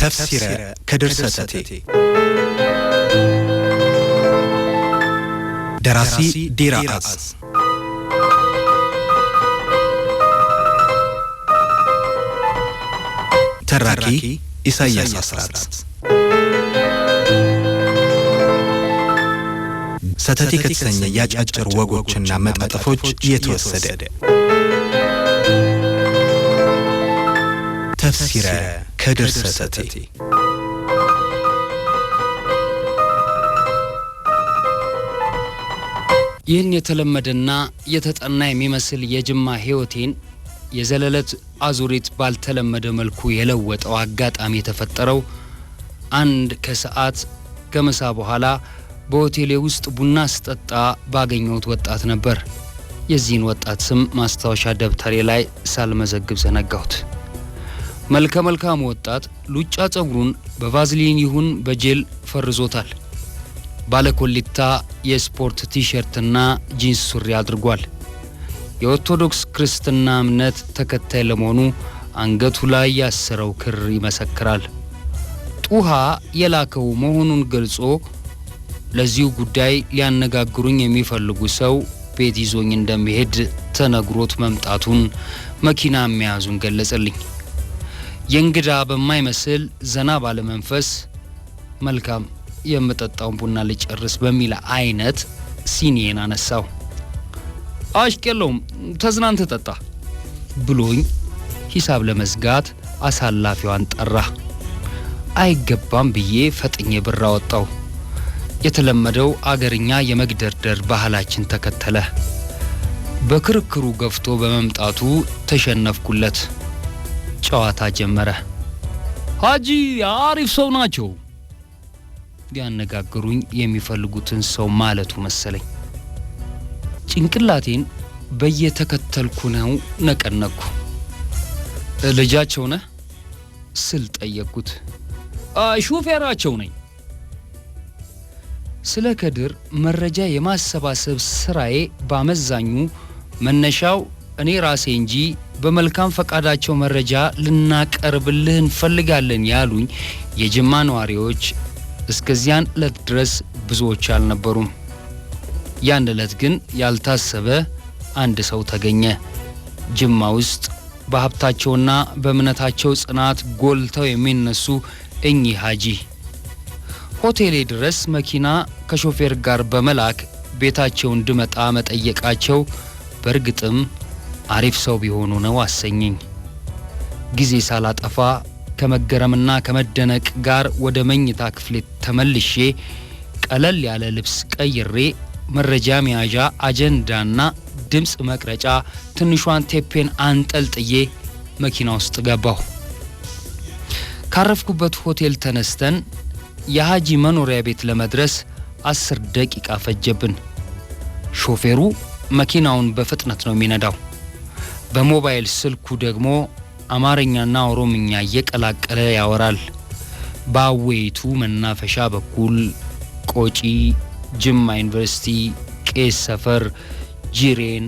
تفسير كدرستي دراسي ديراس تراكي إساياس أسرات ستاتي كتسنيا ياج أجر وغوچنا متأطفوچ يتوسد تفسير كدرستي ይህን የተለመደና የተጠና የሚመስል የጅማ ህይወቴን የዘለለት አዙሪት ባልተለመደ መልኩ የለወጠው አጋጣሚ የተፈጠረው አንድ ከሰዓት ከመሳ በኋላ በሆቴሌ ውስጥ ቡና ስጠጣ ባገኘሁት ወጣት ነበር። የዚህን ወጣት ስም ማስታወሻ ደብተሬ ላይ ሳልመዘግብ ዘነጋሁት። መልካም ወጣት ሉጫ ጸጉሩን በቫዝሊን ይሁን በጄል ፈርዞታል። ባለኮሊታ የስፖርት ቲሸርትና ጂንስ ሱሪ አድርጓል። የኦርቶዶክስ ክርስትና እምነት ተከታይ ለመሆኑ አንገቱ ላይ ያሰረው ክር ይመሰክራል። ጡሃ የላከው መሆኑን ገልጾ ለዚሁ ጉዳይ ሊያነጋግሩኝ የሚፈልጉ ሰው ቤት ይዞኝ እንደሚሄድ ተነግሮት መምጣቱን መኪና መያዙን ገለጸልኝ። የእንግዳ በማይመስል ዘና ባለ መንፈስ መልካም የምጠጣውን ቡና ልጨርስ በሚል አይነት ሲኒዬን አነሳው። አሽከሎም ተዝናንተ ጠጣ ብሎኝ ሂሳብ ለመዝጋት አሳላፊዋን ጠራ። አይገባም ብዬ ፈጥኜ ብር አወጣው። የተለመደው አገርኛ የመግደርደር ባህላችን ተከተለ። በክርክሩ ገፍቶ በመምጣቱ ተሸነፍኩለት። ጨዋታ ጀመረ። ሃጂ አሪፍ ሰው ናቸው ሊያነጋግሩኝ የሚፈልጉትን ሰው ማለቱ መሰለኝ። ጭንቅላቴን በየተከተልኩ ነው ነቀነኩ። ልጃቸው ነህ ስል ጠየቅኩት። ሹፌራቸው ነኝ። ስለ ከድር መረጃ የማሰባሰብ ስራዬ ባመዛኙ መነሻው እኔ ራሴ እንጂ በመልካም ፈቃዳቸው መረጃ ልናቀርብልህ እንፈልጋለን ያሉኝ የጅማ ነዋሪዎች እስከዚያን ዕለት ድረስ ብዙዎች አልነበሩም። ያን ዕለት ግን ያልታሰበ አንድ ሰው ተገኘ። ጅማ ውስጥ በሀብታቸውና በእምነታቸው ጽናት ጎልተው የሚነሱ እኚህ ሃጂ ሆቴሌ ድረስ መኪና ከሾፌር ጋር በመላክ ቤታቸው እንድመጣ መጠየቃቸው በእርግጥም አሪፍ ሰው ቢሆኑ ነው አሰኘኝ። ጊዜ ሳላጠፋ ከመገረምና ከመደነቅ ጋር ወደ መኝታ ክፍሌ ተመልሼ ቀለል ያለ ልብስ ቀይሬ መረጃ መያዣ አጀንዳና ድምጽ መቅረጫ ትንሿን ቴፔን አንጠልጥዬ መኪና ውስጥ ገባሁ። ካረፍኩበት ሆቴል ተነስተን የሃጂ መኖሪያ ቤት ለመድረስ 10 ደቂቃ ፈጀብን። ሾፌሩ መኪናውን በፍጥነት ነው የሚነዳው። በሞባይል ስልኩ ደግሞ አማርኛና ኦሮምኛ እየቀላቀለ ያወራል። ባዌቱ መናፈሻ በኩል ቆጪ፣ ጅማ ዩኒቨርሲቲ፣ ቄስ ሰፈር፣ ጂሬን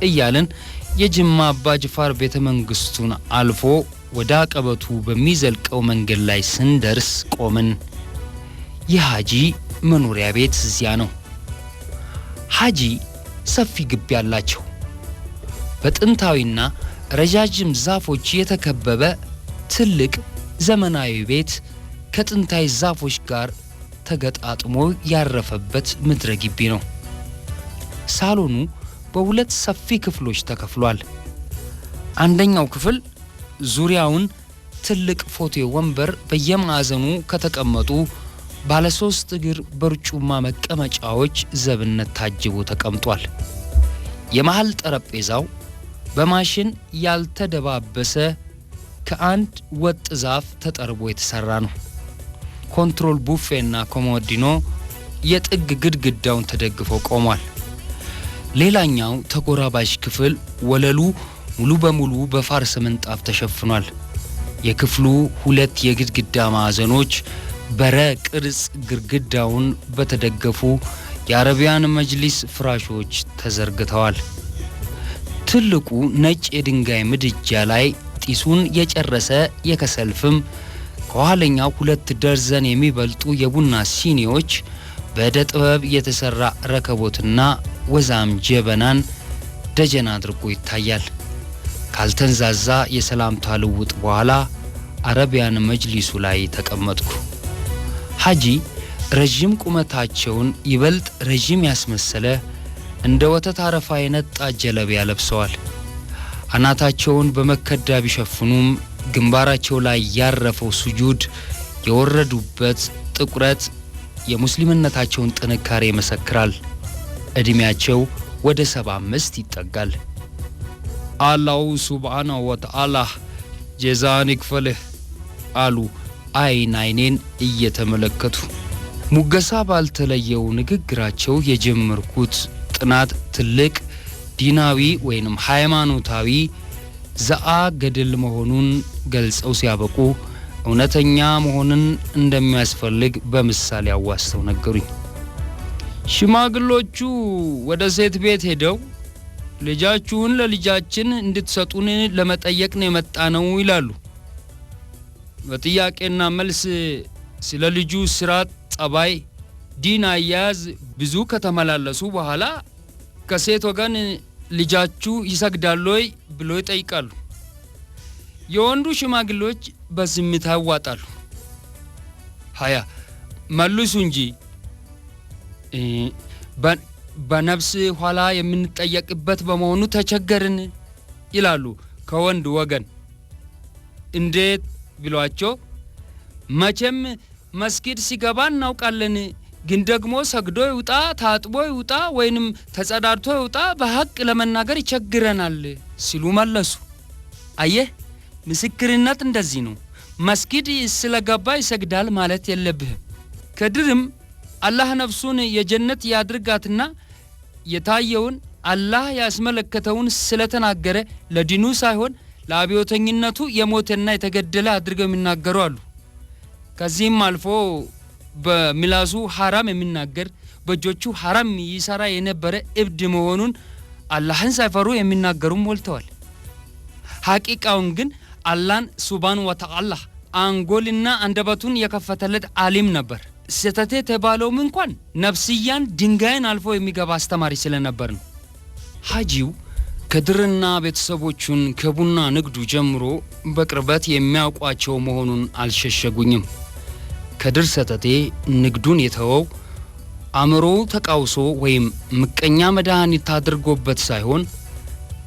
እያልን የጅማ አባጅፋር ቤተመንግስቱን አልፎ ወደ አቀበቱ በሚዘልቀው መንገድ ላይ ስንደርስ ቆምን። የሃጂ መኖሪያ ቤት እዚያ ነው። ሃጂ ሰፊ ግቢ ያላቸው በጥንታዊና ረጃጅም ዛፎች የተከበበ ትልቅ ዘመናዊ ቤት ከጥንታዊ ዛፎች ጋር ተገጣጥሞ ያረፈበት ምድረ ግቢ ነው። ሳሎኑ በሁለት ሰፊ ክፍሎች ተከፍሏል። አንደኛው ክፍል ዙሪያውን ትልቅ ፎቶ ወንበር በየማዕዘኑ ከተቀመጡ ባለ 3 እግር በርጩማ መቀመጫዎች ዘብነት ታጅቦ ተቀምጧል። የመሃል ጠረጴዛው በማሽን ያልተደባበሰ ከአንድ ወጥ ዛፍ ተጠርቦ የተሰራ ነው። ኮንትሮል ቡፌና ኮሞዲኖ የጥግ ግድግዳውን ተደግፈው ቆሟል። ሌላኛው ተጎራባሽ ክፍል ወለሉ ሙሉ በሙሉ በፋርስ ምንጣፍ ተሸፍኗል። የክፍሉ 2 የግድግዳ ማዕዘኖች በረ ቅርጽ ግድግዳውን በተደገፉ የአረቢያን መጅሊስ ፍራሾች ተዘርግተዋል። ትልቁ ነጭ የድንጋይ ምድጃ ላይ ጢሱን የጨረሰ የከሰል ፍም ከኋለኛው 2 ደርዘን የሚበልጡ የቡና ሲኒዎች በዕደ ጥበብ የተሰራ ረከቦትና ወዛም ጀበናን ደጀን አድርጎ ይታያል። ካልተንዛዛ የሰላምታ ልውውጥ በኋላ አረቢያን መጅሊሱ ላይ ተቀመጥኩ። ሐጂ ረጅም ቁመታቸውን ይበልጥ ረጅም ያስመሰለ እንደ ወተት አረፋ የነጣ ጀለቢያ ለብሰዋል። አናታቸውን በመከዳ ቢሸፍኑም ግንባራቸው ላይ ያረፈው ሱጁድ የወረዱበት ጥቁረት የሙስሊምነታቸውን ጥንካሬ ይመሰክራል። እድሜያቸው ወደ 75 ይጠጋል። አላሁ ሱብሓነሁ ወተዓላ ጀዛን ይክፈልህ አሉ አይኔን እየተመለከቱ። ሙገሳ ባልተለየው ንግግራቸው የጀመርኩት ጥናት ትልቅ ዲናዊ ወይንም ሃይማኖታዊ ገድል መሆኑን ገልጸው ሲያበቁ እውነተኛ መሆንን እንደሚያስፈልግ በምሳሌ አዋስተው ነገሩኝ። ሽማግሎቹ ወደ ሴት ቤት ሄደው ልጃችሁን ለልጃችን እንድትሰጡን ለመጠየቅ ነው የመጣነው ይላሉ። በጥያቄና መልስ ስለ ልጁ ስራት፣ ጸባይ፣ ዲን አያያዝ ብዙ ከተመላለሱ በኋላ ከሴት ወገን ልጃችሁ ይሰግዳል ወይ ብሎ ይጠይቃሉ። የወንዱ ሽማግሌዎች በዝምታ ያዋጣሉ። ሃያ መልሱ እንጂ በነፍስ ኋላ የምንጠየቅበት በመሆኑ ተቸገርን ይላሉ ከወንድ ወገን። እንዴት ብሏቸው መቼም መስጊድ ሲገባ እናውቃለን፣ ግን ደግሞ ሰግዶ ይውጣ ታጥቦ ይውጣ ወይንም ተጸዳድቶ ይውጣ በሐቅ ለመናገር ይቸግረናል ሲሉ መለሱ። አየህ ምስክርነት እንደዚህ ነው። መስጊድ ስለገባ ይሰግዳል ማለት የለብህም። ከድርም አላህ ነፍሱን የጀነት ያድርጋትና የታየውን አላህ ያስመለከተውን ስለተናገረ ለዲኑ ሳይሆን ለአብዮተኝነቱ የሞተና የተገደለ አድርገው የሚናገሩ አሉ። ከዚህም አልፎ በምላሱ ሐራም የሚናገር በእጆቹ ሐራም ይሰራ የነበረ እብድ መሆኑን አላህን ሳይፈሩ የሚናገሩም ሞልተዋል። ሐቂቃውን ግን አላህን ሱብሓነሁ ወተዓላ አንጎልና አንደበቱን የከፈተለት ዓሊም ነበር። ስተቴ የተባለውም እንኳን ነፍስያን ድንጋይን አልፎ የሚገባ አስተማሪ ስለነበር ነው። ሐጂው ከድርና ቤተሰቦቹን ከቡና ንግዱ ጀምሮ በቅርበት የሚያውቋቸው መሆኑን አልሸሸጉኝም። ከድር ሰተቴ ንግዱን የተወው አእምሮው ተቃውሶ ወይም ምቀኛ መድኃኒት አድርጎበት ሳይሆን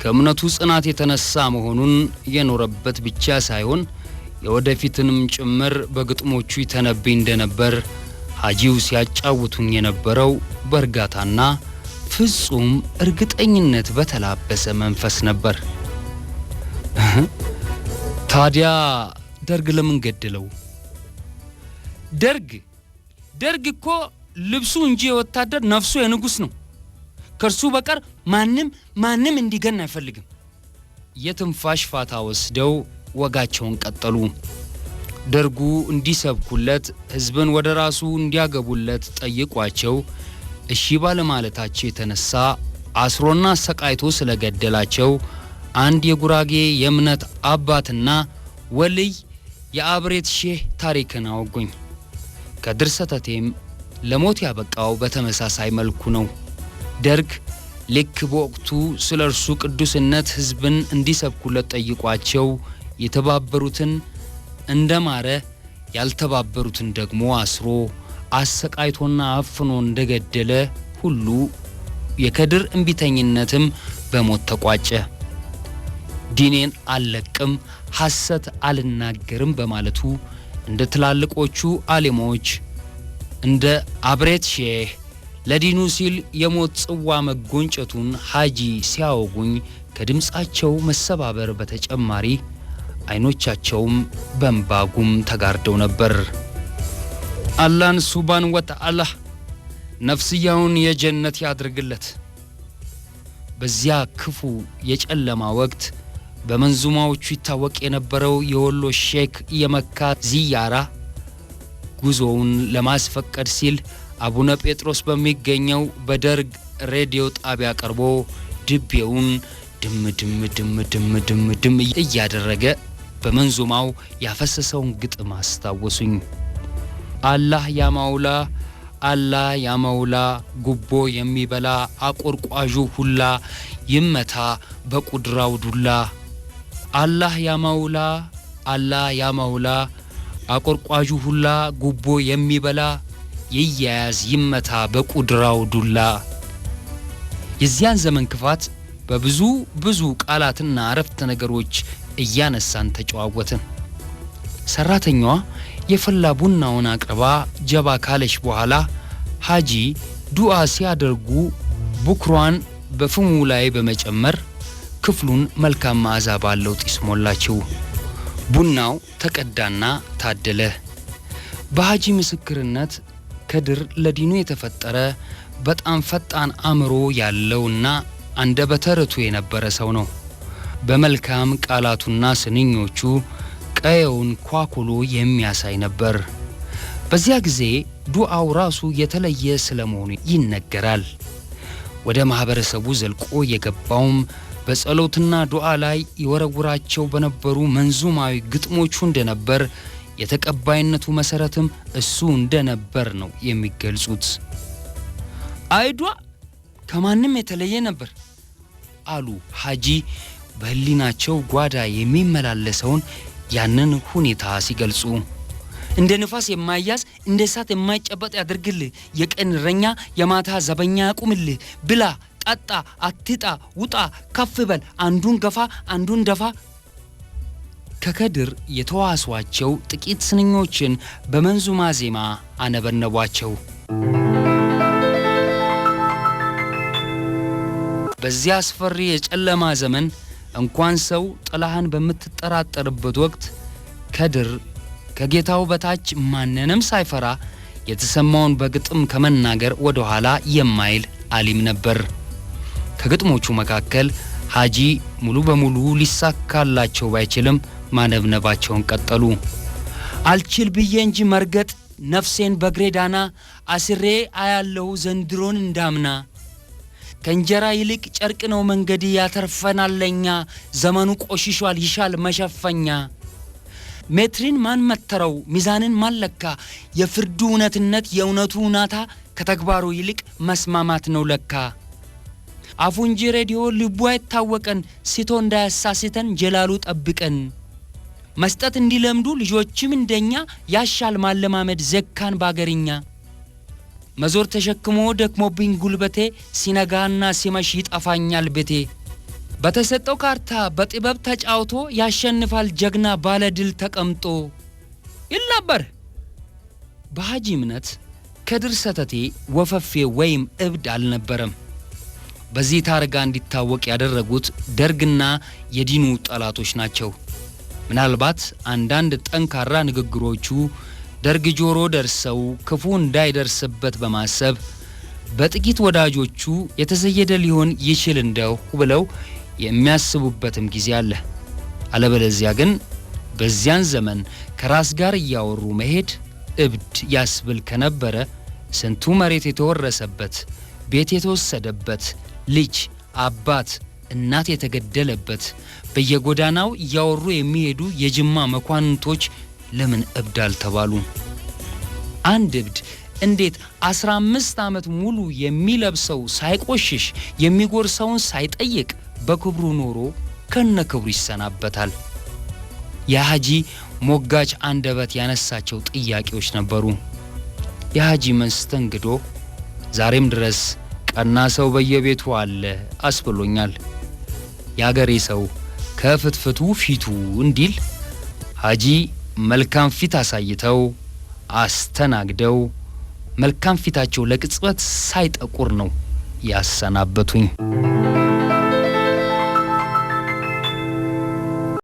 ከእምነቱ ጽናት የተነሳ መሆኑን የኖረበት ብቻ ሳይሆን የወደፊትንም ጭምር በግጥሞቹ ይተነብይ እንደነበር ሐጂው ሲያጫውቱኝ የነበረው በእርጋታና ፍጹም እርግጠኝነት በተላበሰ መንፈስ ነበር። ታዲያ ደርግ ለምን ገደለው? ደርግ እኮ ልብሱ እንጂ የወታደር ነፍሱ የንጉስ ነው። ከርሱ በቀር ማንም እንዲገን አይፈልግም። የትንፋሽ ፋታ ወስደው ወጋቸውን ቀጠሉ። ደርጉ እንዲሰብኩለት ህዝብን ወደ ራሱ እንዲያገቡለት ጠይቋቸው እሺ ባለማለታቸው የተነሳ አስሮና አሰቃይቶ ስለገደላቸው አንድ የጉራጌ የእምነት አባትና ወልይ የአብሬት ሼህ ታሪክን አወጉኝ። ከድር ሰተቴም ለሞት ያበቃው በተመሳሳይ መልኩ ነው። ደርግ ልክ በወቅቱ ስለ እርሱ ቅዱስነት ህዝብን እንዲሰብኩለት ጠይቋቸው የተባበሩትን እንደማረ ያልተባበሩትን ደግሞ አስሮ አሰቃይቶና አፍኖ እንደገደለ ሁሉ የከድር እንቢተኝነትም በሞት ተቋጨ። ዲኔን አልለቅም ሐሰት አልናገርም በማለቱ እንደ ትላልቆቹ ዓሊሞች እንደ አብሬት ሼህ ለዲኑ ሲል የሞት ጽዋ መጎንጨቱን ሐጂ ሲያወጉኝ ከድምጻቸው መሰባበር በተጨማሪ አይኖቻቸውም በእንባጉም ተጋርደው ነበር። አላህን ሱብሓነሁ ወተዓላ ነፍስያውን የጀነት ያድርግለት። በዚያ ክፉ የጨለማ ወቅት በመንዙማዎቹ ይታወቅ የነበረው የወሎ ሼክ የመካ ዚያራ ጉዞውን ለማስፈቀድ ሲል አቡነ ጴጥሮስ በሚገኘው በደርግ ሬዲዮ ጣቢያ ቀርቦ ድቤውን ድም እያደረገ በመንዙማው ያፈሰሰውን ግጥም አስታወሱኝ። አላህ ያ ማውላ አላህ ያ መውላ ጉቦ የሚበላ አቆርቋዡ ሁላ ይመታ በቁድራው ዱላ። አላህ ያ መውላ አላህ ያ መውላ አቆርቋዡ ሁላ ጉቦ የሚበላ ይያያዝ ይመታ በቁድራው ዱላ። የዚያን ዘመን ክፋት በብዙ ቃላትና አረፍተ ነገሮች እያነሳን ተጨዋወትን። ሰራተኛዋ የፈላ ቡናውን አቅርባ ጀባ ካለች በኋላ ሐጂ ዱዓ ሲያደርጉ ቡክሯን በፍሙ ላይ በመጨመር ክፍሉን መልካም መዓዛ ባለው ጢስ ሞላችው። ቡናው ተቀዳና ታደለ። በሐጂ ምስክርነት ከድር ለዲኑ የተፈጠረ በጣም ፈጣን አእምሮ ያለውና አንደበተ ርቱዕ የነበረ ሰው ነው። በመልካም ቃላቱና ስንኞቹ ቀየውን ኳኩሎ የሚያሳይ ነበር። በዚያ ጊዜ ዱዓው ራሱ የተለየ ስለመሆኑ ይነገራል። ወደ ማህበረሰቡ ዘልቆ የገባውም በጸሎትና ዱዓ ላይ ይወረውራቸው በነበሩ መንዙማዊ ግጥሞቹ እንደነበር፣ የተቀባይነቱ መሰረትም እሱ እንደነበር ነው የሚገልጹት። አይዷ ከማንም የተለየ ነበር አሉ ሐጂ በህሊናቸው ጓዳ የሚመላለሰውን ያንን ሁኔታ ሲገልጹ። እንደ ንፋስ የማይያዝ እንደ እሳት የማይጨበጥ ያድርግልህ፣ የቀን እረኛ የማታ ዘበኛ ያቁምልህ፣ ብላ ጠጣ አትጣ ውጣ ከፍ በል አንዱን ገፋ አንዱን ደፋ። ከከድር የተዋሷቸው ጥቂት ስንኞችን በመንዙማ ዜማ አነበነቧቸው። በዚያ አስፈሪ የጨለማ ዘመን እንኳን ሰው ጥላህን በምትጠራጠርበት ወቅት ከድር ከጌታው በታች ማንንም ሳይፈራ የተሰማውን በግጥም ከመናገር ወደ ኋላ የማይል አሊም ነበር። ከግጥሞቹ መካከል ሐጂ ሙሉ በሙሉ ሊሳካላቸው ባይችልም ማነብነባቸውን ቀጠሉ። አልችል ብዬ እንጂ መርገጥ ነፍሴን በግሬ ዳና አስሬ አያለው ዘንድሮን እንዳምና። ከእንጀራ ይልቅ ጨርቅ ነው መንገድ ያተርፈናል ለኛ፣ ዘመኑ ቆሽሿል ይሻል መሸፈኛ። ሜትሪን ማን መተረው ሚዛንን ማን ለካ፣ የፍርዱ እውነትነት የእውነቱ ናታ፣ ከተግባሩ ይልቅ መስማማት ነው ለካ። አፉ እንጂ ሬዲዮ ልቡ አይታወቀን፣ ሲቶ እንዳያሳስተን ጀላሉ ጠብቀን። መስጠት እንዲለምዱ ልጆችም እንደኛ፣ ያሻል ማለማመድ ዘካን ባገርኛ። መዞር ተሸክሞ ደክሞብኝ ጉልበቴ፣ ሲነጋና ሲመሽ ይጠፋኛል ቤቴ። በተሰጠው ካርታ በጥበብ ተጫውቶ፣ ያሸንፋል ጀግና ባለ ድል ተቀምጦ ይል ነበር። በሐጂ እምነት ከድር ሰተቴ ወፈፌ ወይም እብድ አልነበረም። በዚህ ታርጋ እንዲታወቅ ያደረጉት ደርግና የዲኑ ጠላቶች ናቸው። ምናልባት አንዳንድ ጠንካራ ንግግሮቹ ደርግ ጆሮ ደርሰው ክፉ እንዳይደርስበት በማሰብ በጥቂት ወዳጆቹ የተዘየደ ሊሆን ይችል እንደው ብለው የሚያስቡበትም ጊዜ አለ። አለበለዚያ ግን በዚያን ዘመን ከራስ ጋር እያወሩ መሄድ እብድ ያስብል ከነበረ ስንቱ መሬት የተወረሰበት፣ ቤት የተወሰደበት፣ ልጅ አባት እናት የተገደለበት፣ በየጎዳናው እያወሩ የሚሄዱ የጅማ መኳንንቶች ለምን እብድ አልተባሉ? አንድ እብድ እንዴት 15 ዓመት ሙሉ የሚለብሰው ሳይቆሽሽ የሚጎርሰውን ሳይጠይቅ በክብሩ ኖሮ ከነክብሩ ይሰናበታል? የሐጂ ሞጋች አንደበት ያነሳቸው ጥያቄዎች ነበሩ። የሐጂ መስተንግዶ ዛሬም ድረስ ቀና ሰው በየቤቱ አለ አስብሎኛል። ያገሬ ሰው ከፍትፍቱ ፊቱ እንዲል ሐጂ መልካም ፊት አሳይተው አስተናግደው መልካም ፊታቸው ለቅጽበት ሳይጠቁር ነው ያሰናበቱኝ።